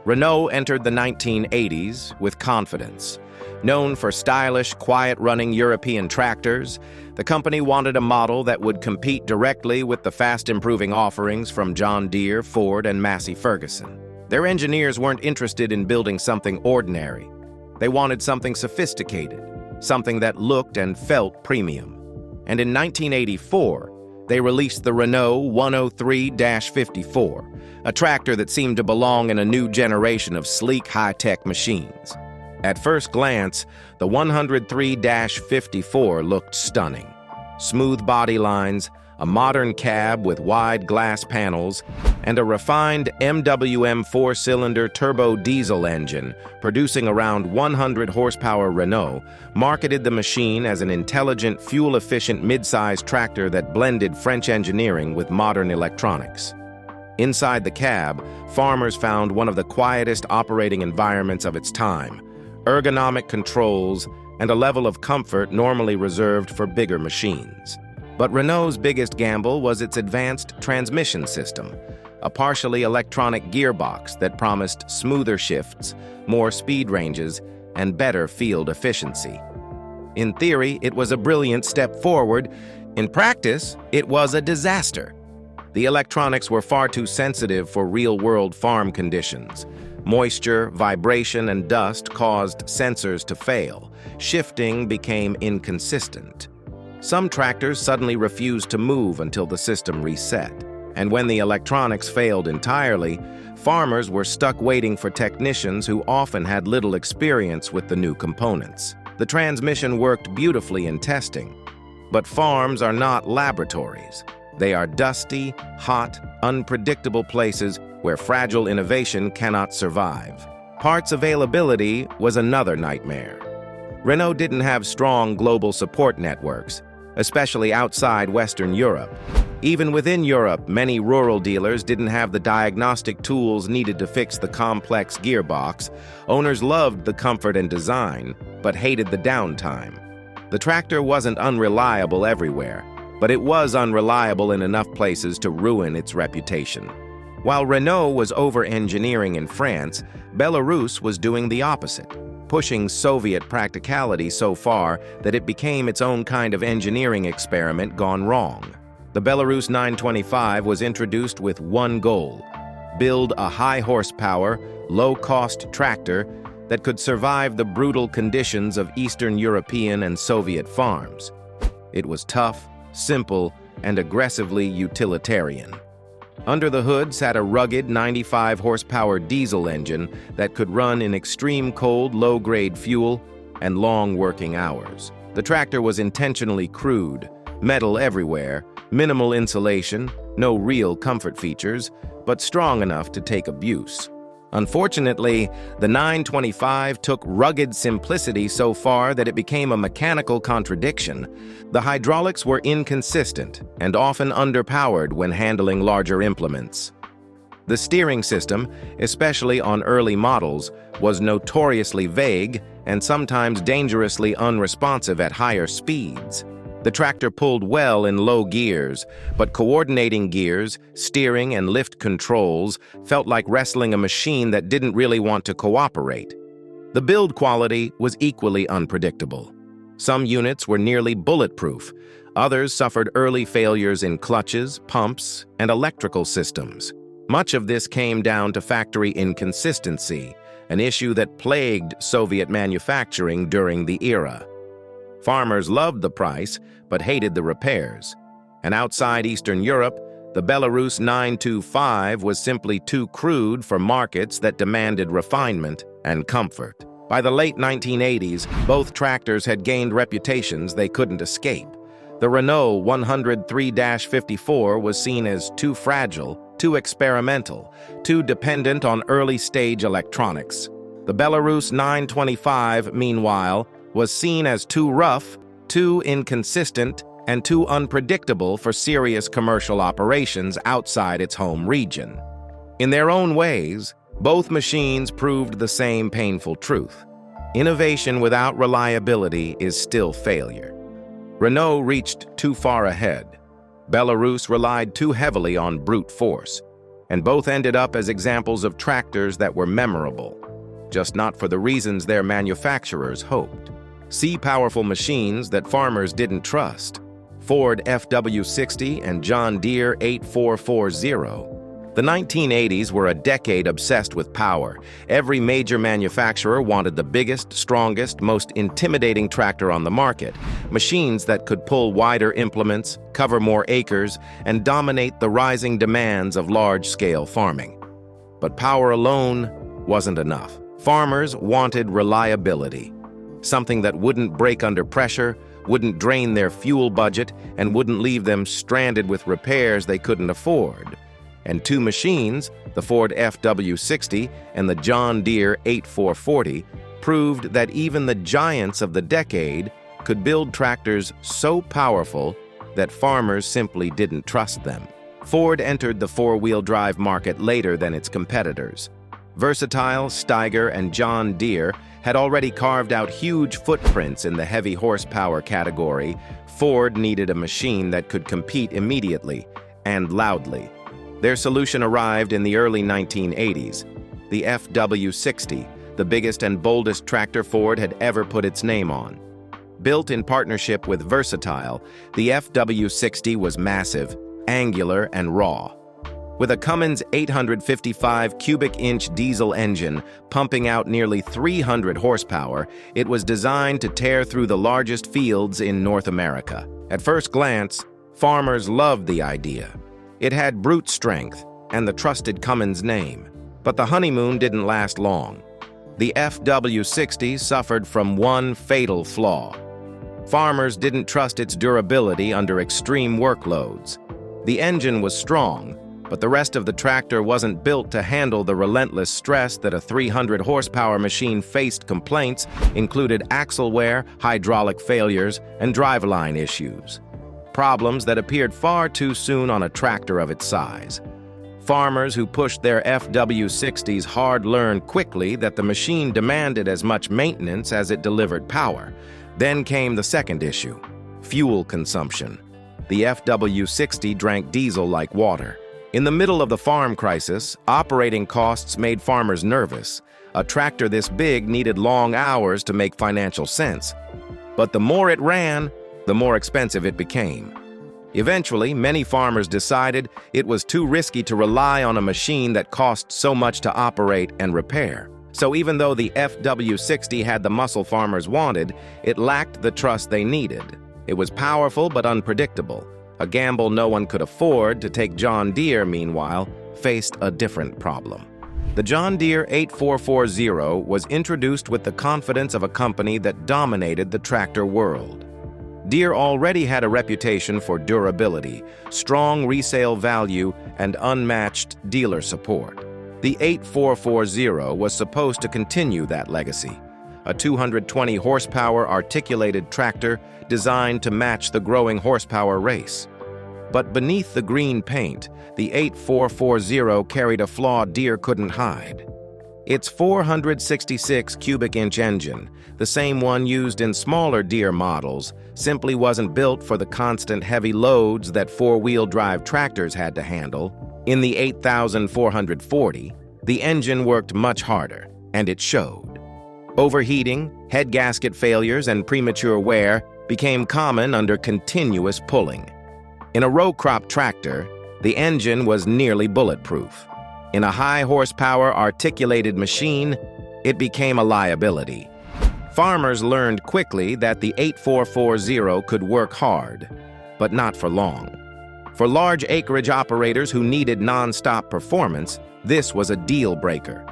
Renault entered the 1980s with confidence. Known for stylish, quiet-running European tractors, the company wanted a model that would compete directly with the fast-improving offerings from John Deere, Ford, and Massey Ferguson. Their engineers weren't interested in building something ordinary. They wanted something sophisticated, something that looked and felt premium. And in 1984, they released the Renault 103-54, a tractor that seemed to belong in a new generation of sleek, high-tech machines. At first glance, the 103-54 looked stunning. Smooth body lines, a modern cab with wide glass panels, and a refined MWM four-cylinder turbo diesel engine producing around 100 horsepower. Renault marketed the machine as an intelligent, fuel-efficient mid-size tractor that blended French engineering with modern electronics. Inside the cab, farmers found one of the quietest operating environments of its time, ergonomic controls, and a level of comfort normally reserved for bigger machines. But Renault's biggest gamble was its advanced transmission system, a partially electronic gearbox that promised smoother shifts, more speed ranges, and better field efficiency. In theory, it was a brilliant step forward. In practice, it was a disaster. The electronics were far too sensitive for real-world farm conditions. Moisture, vibration, and dust caused sensors to fail. Shifting became inconsistent. Some tractors suddenly refused to move until the system reset. And when the electronics failed entirely, farmers were stuck waiting for technicians who often had little experience with the new components. The transmission worked beautifully in testing, but farms are not laboratories. They are dusty, hot, unpredictable places where fragile innovation cannot survive. Parts availability was another nightmare. Renault didn't have strong global support networks, especially outside Western Europe. Even within Europe, many rural dealers didn't have the diagnostic tools needed to fix the complex gearbox. Owners loved the comfort and design, but hated the downtime. The tractor wasn't unreliable everywhere, but it was unreliable in enough places to ruin its reputation. While Renault was over-engineering in France, Belarus was doing the opposite, pushing Soviet practicality so far that it became its own kind of engineering experiment gone wrong. The Belarus 925 was introduced with one goal: build a high-horsepower, low-cost tractor that could survive the brutal conditions of Eastern European and Soviet farms. It was tough, simple, and aggressively utilitarian. Under the hood sat a rugged 95-horsepower diesel engine that could run in extreme cold, low-grade fuel and long working hours. The tractor was intentionally crude, metal everywhere, minimal insulation, no real comfort features, but strong enough to take abuse. Unfortunately, the 925 took rugged simplicity so far that it became a mechanical contradiction. The hydraulics were inconsistent and often underpowered when handling larger implements. The steering system, especially on early models, was notoriously vague and sometimes dangerously unresponsive at higher speeds. The tractor pulled well in low gears, but coordinating gears, steering, and lift controls felt like wrestling a machine that didn't really want to cooperate. The build quality was equally unpredictable. Some units were nearly bulletproof. Others suffered early failures in clutches, pumps, and electrical systems. Much of this came down to factory inconsistency, an issue that plagued Soviet manufacturing during the era. Farmers loved the price, but hated the repairs. And outside Eastern Europe, the Belarus 925 was simply too crude for markets that demanded refinement and comfort. By the late 1980s, both tractors had gained reputations they couldn't escape. The Renault 103-54 was seen as too fragile, too experimental, too dependent on early-stage electronics. The Belarus 925, meanwhile, was seen as too rough, too inconsistent, and too unpredictable for serious commercial operations outside its home region. In their own ways, both machines proved the same painful truth. Innovation without reliability is still failure. Renault reached too far ahead. Belarus relied too heavily on brute force, and both ended up as examples of tractors that were memorable, just not for the reasons their manufacturers hoped. See powerful machines that farmers didn't trust. Ford FW60 and John Deere 8440. The 1980s were a decade obsessed with power. Every major manufacturer wanted the biggest, strongest, most intimidating tractor on the market, machines that could pull wider implements, cover more acres, and dominate the rising demands of large-scale farming. But power alone wasn't enough. Farmers wanted reliability, something that wouldn't break under pressure, wouldn't drain their fuel budget, and wouldn't leave them stranded with repairs they couldn't afford. And two machines, the Ford FW60 and the John Deere 8440, proved that even the giants of the decade could build tractors so powerful that farmers simply didn't trust them. Ford entered the four-wheel drive market later than its competitors. Versatile, Steiger, and John Deere had already carved out huge footprints in the heavy horsepower category. Ford needed a machine that could compete immediately and loudly. Their solution arrived in the early 1980s, the FW60, the biggest and boldest tractor Ford had ever put its name on. Built in partnership with Versatile, the FW60 was massive, angular, and raw. With a Cummins 855 cubic inch diesel engine pumping out nearly 300 horsepower, it was designed to tear through the largest fields in North America. At first glance, farmers loved the idea. It had brute strength and the trusted Cummins name. But the honeymoon didn't last long. The FW60 suffered from one fatal flaw. Farmers didn't trust its durability under extreme workloads. The engine was strong, but the rest of the tractor wasn't built to handle the relentless stress that a 300 horsepower machine faced. Complaints included axle wear, hydraulic failures, and driveline issues. Problems that appeared far too soon on a tractor of its size. Farmers who pushed their FW60s hard learned quickly that the machine demanded as much maintenance as it delivered power. Then came the second issue: fuel consumption. The FW60 drank diesel like water. In the middle of the farm crisis, operating costs made farmers nervous. A tractor this big needed long hours to make financial sense. But the more it ran, the more expensive it became. Eventually, many farmers decided it was too risky to rely on a machine that cost so much to operate and repair. So even though the FW60 had the muscle farmers wanted, it lacked the trust they needed. It was powerful but unpredictable, a gamble no one could afford to take. John Deere, meanwhile, faced a different problem. The John Deere 8440 was introduced with the confidence of a company that dominated the tractor world. Deere already had a reputation for durability, strong resale value, and unmatched dealer support. The 8440 was supposed to continue that legacy, a 220 horsepower articulated tractor designed to match the growing horsepower race. But beneath the green paint, the 8440 carried a flaw Deere couldn't hide. Its 466 cubic inch engine, the same one used in smaller Deere models, simply wasn't built for the constant heavy loads that four-wheel drive tractors had to handle. In the 8440, the engine worked much harder, and it showed. Overheating, head gasket failures, and premature wear became common under continuous pulling. In a row crop tractor, the engine was nearly bulletproof. In a high-horsepower articulated machine, it became a liability. Farmers learned quickly that the 8440 could work hard, but not for long. For large acreage operators who needed non-stop performance, this was a deal breaker.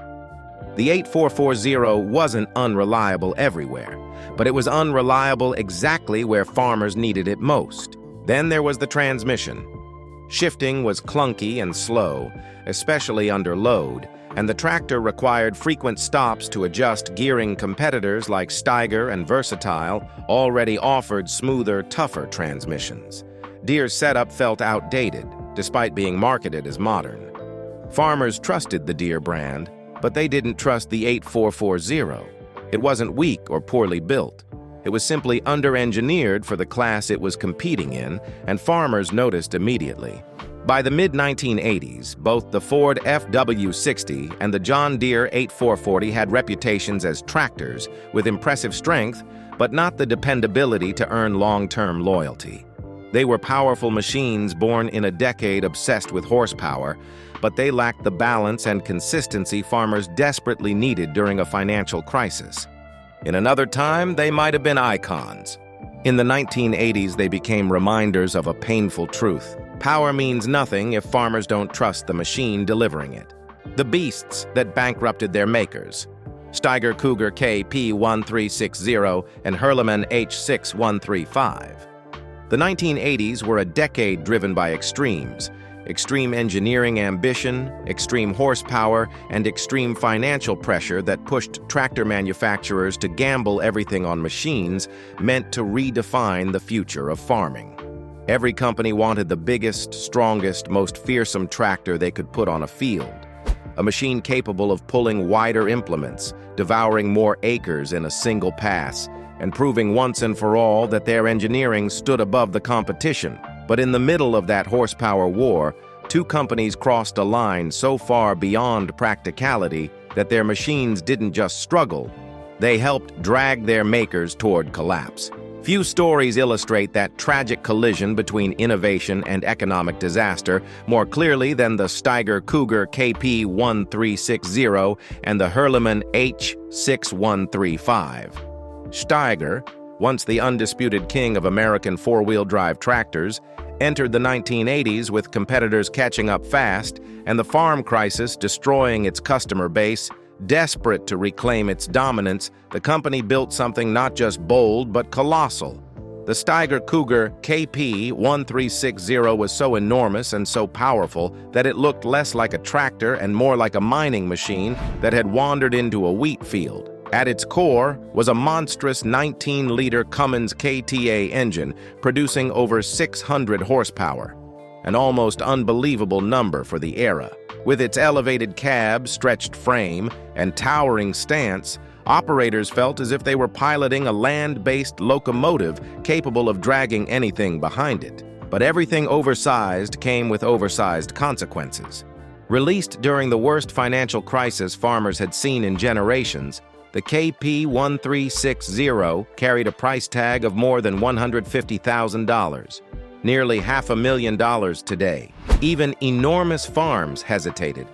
The 8440 wasn't unreliable everywhere, but it was unreliable exactly where farmers needed it most. Then there was the transmission. Shifting was clunky and slow, especially under load, and the tractor required frequent stops to adjust gearing. Competitors like Steiger and Versatile already offered smoother, tougher transmissions. Deere's setup felt outdated, despite being marketed as modern. Farmers trusted the Deere brand, but they didn't trust the 8440. It wasn't weak or poorly built. It was simply under-engineered for the class it was competing in, and farmers noticed immediately. By the mid-1980s, both the Ford FW60 and the John Deere 8440 had reputations as tractors with impressive strength, but not the dependability to earn long-term loyalty. They were powerful machines born in a decade obsessed with horsepower, but they lacked the balance and consistency farmers desperately needed during a financial crisis. In another time, they might have been icons. In the 1980s, they became reminders of a painful truth. Power means nothing if farmers don't trust the machine delivering it. The beasts that bankrupted their makers. Steiger Cougar KP1360 and Hurleman H6135. The 1980s were a decade driven by extremes. Extreme engineering ambition, extreme horsepower, and extreme financial pressure that pushed tractor manufacturers to gamble everything on machines meant to redefine the future of farming. Every company wanted the biggest, strongest, most fearsome tractor they could put on a field. A machine capable of pulling wider implements, devouring more acres in a single pass, and proving once and for all that their engineering stood above the competition. But in the middle of that horsepower war, two companies crossed a line so far beyond practicality that their machines didn't just struggle, they helped drag their makers toward collapse. Few stories illustrate that tragic collision between innovation and economic disaster more clearly than the Steiger Cougar KP1360 and the Hurleman H6135. Steiger, once the undisputed king of American four-wheel drive tractors, entered the 1980s with competitors catching up fast and the farm crisis destroying its customer base. Desperate to reclaim its dominance, the company built something not just bold but colossal. The Steiger Cougar KP1360 was so enormous and so powerful that it looked less like a tractor and more like a mining machine that had wandered into a wheat field. At its core was a monstrous 19-liter Cummins KTA engine producing over 600 horsepower, an almost unbelievable number for the era. With its elevated cab, stretched frame, and towering stance, operators felt as if they were piloting a land-based locomotive capable of dragging anything behind it. But everything oversized came with oversized consequences. Released during the worst financial crisis farmers had seen in generations, the KP1360 carried a price tag of more than $150,000, nearly $500,000 today. Even enormous farms hesitated,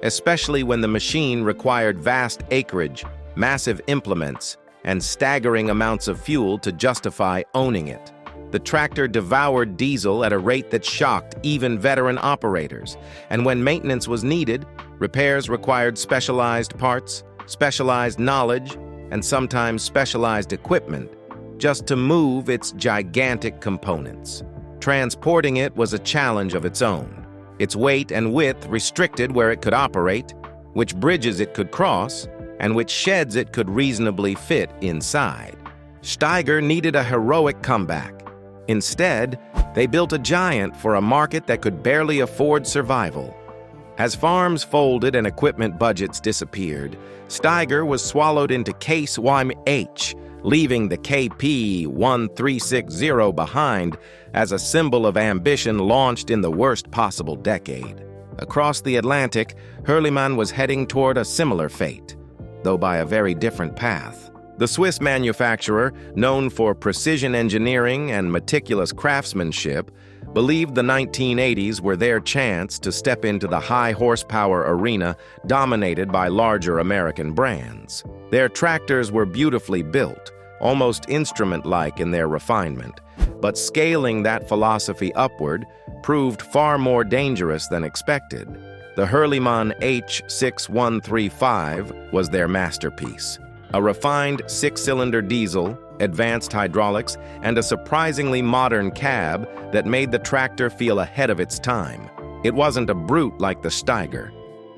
especially when the machine required vast acreage, massive implements, and staggering amounts of fuel to justify owning it. The tractor devoured diesel at a rate that shocked even veteran operators, and when maintenance was needed, repairs required specialized parts, specialized knowledge, and sometimes specialized equipment just to move its gigantic components. Transporting it was a challenge of its own. Its weight and width restricted where it could operate, which bridges it could cross, and which sheds it could reasonably fit inside. Steiger needed a heroic comeback. Instead, they built a giant for a market that could barely afford survival. As farms folded and equipment budgets disappeared, Steiger was swallowed into Case YH, leaving the KP1360 behind as a symbol of ambition launched in the worst possible decade. Across the Atlantic, Hurleman was heading toward a similar fate, though by a very different path. The Swiss manufacturer, known for precision engineering and meticulous craftsmanship, believed the 1980s were their chance to step into the high-horsepower arena dominated by larger American brands. Their tractors were beautifully built, almost instrument-like in their refinement, but scaling that philosophy upward proved far more dangerous than expected. The Hurlimann H6135 was their masterpiece. A refined six-cylinder diesel, advanced hydraulics, and a surprisingly modern cab that made the tractor feel ahead of its time. It wasn't a brute like the Steiger.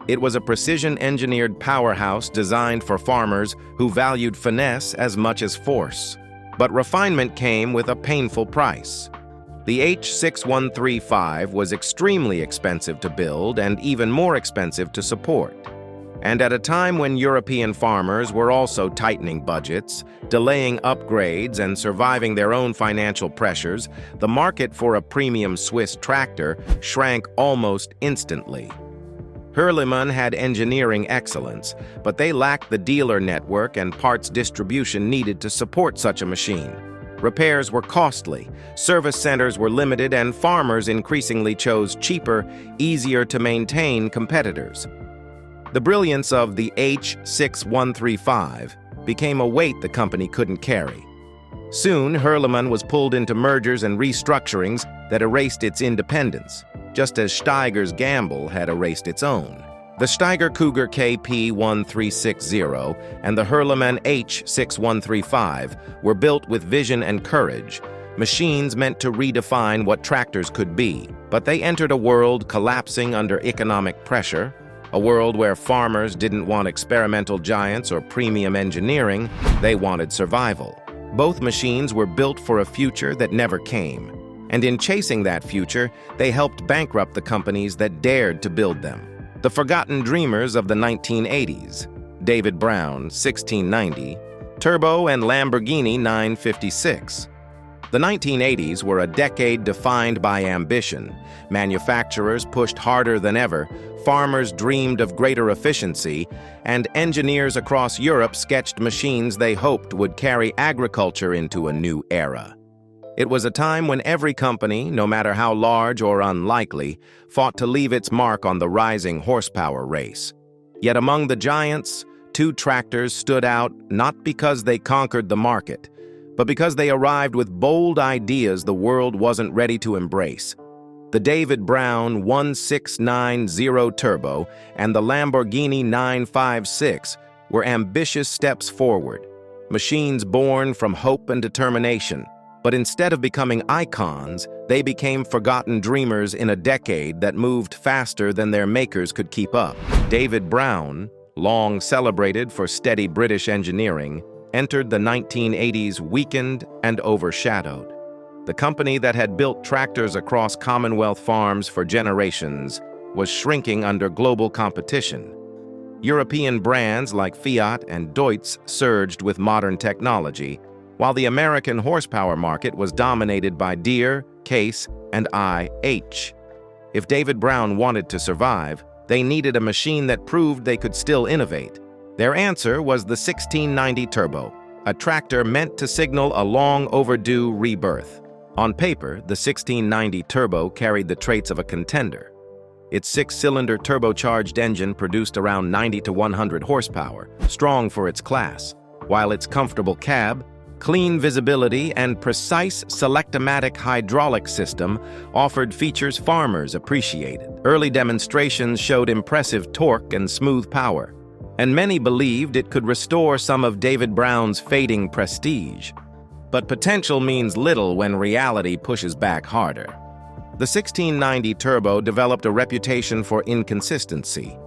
It was a precision-engineered powerhouse designed for farmers who valued finesse as much as force. But refinement came with a painful price. The H6135 was extremely expensive to build and even more expensive to support. And at a time when European farmers were also tightening budgets, delaying upgrades, and surviving their own financial pressures, the market for a premium Swiss tractor shrank almost instantly. Hurlimann had engineering excellence, but they lacked the dealer network and parts distribution needed to support such a machine. Repairs were costly, service centers were limited, and farmers increasingly chose cheaper, easier-to-maintain competitors. The brilliance of the H6135 became a weight the company couldn't carry. Soon, Hurlimann was pulled into mergers and restructurings that erased its independence, just as Steiger's gamble had erased its own. The Steiger Cougar KP1360 and the Hurlimann H6135 were built with vision and courage, machines meant to redefine what tractors could be. But they entered a world collapsing under economic pressure, a world where farmers didn't want experimental giants or premium engineering, they wanted survival. Both machines were built for a future that never came. And in chasing that future, they helped bankrupt the companies that dared to build them. The forgotten dreamers of the 1980s, David Brown, 1690, Turbo and Lamborghini 956. The 1980s were a decade defined by ambition. Manufacturers pushed harder than ever, farmers dreamed of greater efficiency, and engineers across Europe sketched machines they hoped would carry agriculture into a new era. It was a time when every company, no matter how large or unlikely, fought to leave its mark on the rising horsepower race. Yet among the giants, two tractors stood out not because they conquered the market, but because they arrived with bold ideas the world wasn't ready to embrace. The David Brown 1690 Turbo and the Lamborghini 956 were ambitious steps forward, machines born from hope and determination. But instead of becoming icons, they became forgotten dreamers in a decade that moved faster than their makers could keep up. David Brown, long celebrated for steady British engineering, entered the 1980s weakened and overshadowed. The company that had built tractors across Commonwealth farms for generations was shrinking under global competition. European brands like Fiat and Deutz surged with modern technology, while the American horsepower market was dominated by Deere, Case, and IH. If David Brown wanted to survive, they needed a machine that proved they could still innovate. Their answer was the 1690 Turbo, a tractor meant to signal a long overdue rebirth. On paper, the 1690 Turbo carried the traits of a contender. Its six-cylinder turbocharged engine produced around 90 to 100 horsepower, strong for its class, while its comfortable cab, clean visibility, and precise selectomatic hydraulic system offered features farmers appreciated. Early demonstrations showed impressive torque and smooth power, and many believed it could restore some of David Brown's fading prestige. But potential means little when reality pushes back harder. The 1690 Turbo developed a reputation for inconsistency.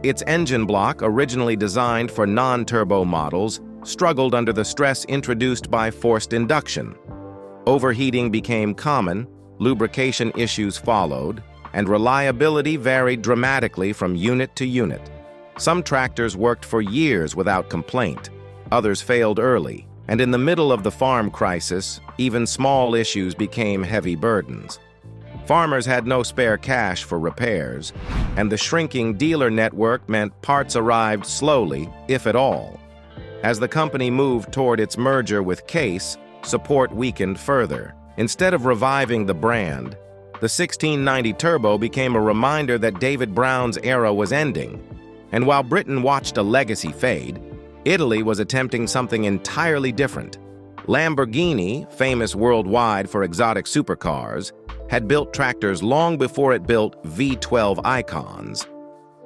Its engine block, originally designed for non-turbo models, struggled under the stress introduced by forced induction. Overheating became common, lubrication issues followed, and reliability varied dramatically from unit to unit. Some tractors worked for years without complaint, others failed early, and in the middle of the farm crisis, even small issues became heavy burdens. Farmers had no spare cash for repairs, and the shrinking dealer network meant parts arrived slowly, if at all. As the company moved toward its merger with Case, support weakened further. Instead of reviving the brand, the 1690 Turbo became a reminder that David Brown's era was ending. And while Britain watched a legacy fade, Italy was attempting something entirely different. Lamborghini, famous worldwide for exotic supercars, had built tractors long before it built V12 icons,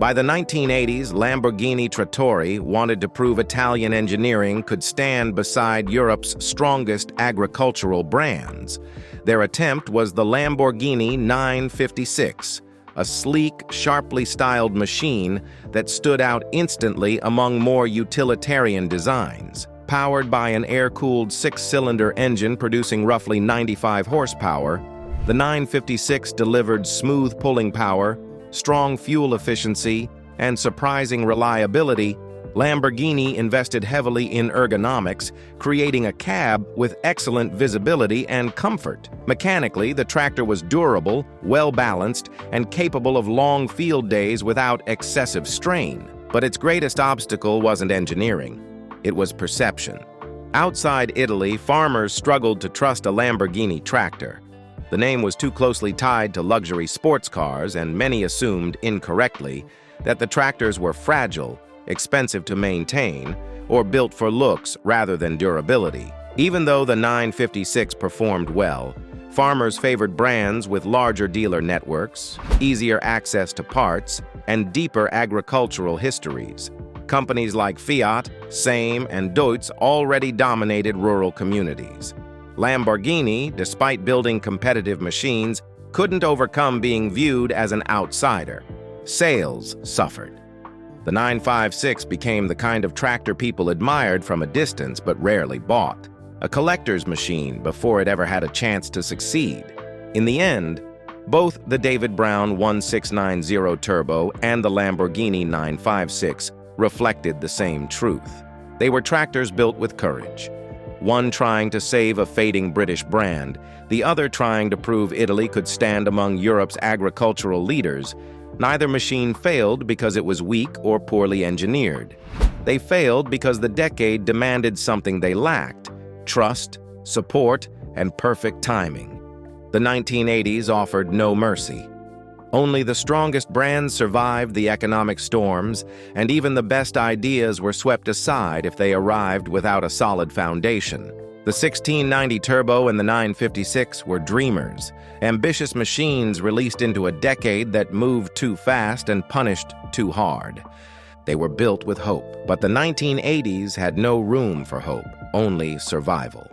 By the 1980s, Lamborghini Trattori wanted to prove Italian engineering could stand beside Europe's strongest agricultural brands. Their attempt was the Lamborghini 956, a sleek, sharply styled machine that stood out instantly among more utilitarian designs. Powered by an air-cooled six-cylinder engine producing roughly 95 horsepower, the 956 delivered smooth pulling power, strong fuel efficiency, and surprising reliability. Lamborghini invested heavily in ergonomics, creating a cab with excellent visibility and comfort. Mechanically, the tractor was durable, well-balanced, and capable of long field days without excessive strain. But its greatest obstacle wasn't engineering. It was perception. Outside Italy, farmers struggled to trust a Lamborghini tractor. The name was too closely tied to luxury sports cars, and many assumed, incorrectly, that the tractors were fragile, expensive to maintain, or built for looks rather than durability. Even though the 956 performed well, farmers favored brands with larger dealer networks, easier access to parts, and deeper agricultural histories. Companies like Fiat, Same, and Deutz already dominated rural communities. Lamborghini, despite building competitive machines, couldn't overcome being viewed as an outsider. Sales suffered. The 956 became the kind of tractor people admired from a distance but rarely bought, a collector's machine before it ever had a chance to succeed. In the end, both the David Brown 1690 Turbo and the Lamborghini 956 reflected the same truth. They were tractors built with courage. One trying to save a fading British brand, the other trying to prove Italy could stand among Europe's agricultural leaders. Neither machine failed because it was weak or poorly engineered. They failed because the decade demanded something they lacked: trust, support, and perfect timing. The 1980s offered no mercy. Only the strongest brands survived the economic storms, and even the best ideas were swept aside if they arrived without a solid foundation. The 1690 Turbo and the 956 were dreamers, ambitious machines released into a decade that moved too fast and punished too hard. They were built with hope, but the 1980s had no room for hope, only survival.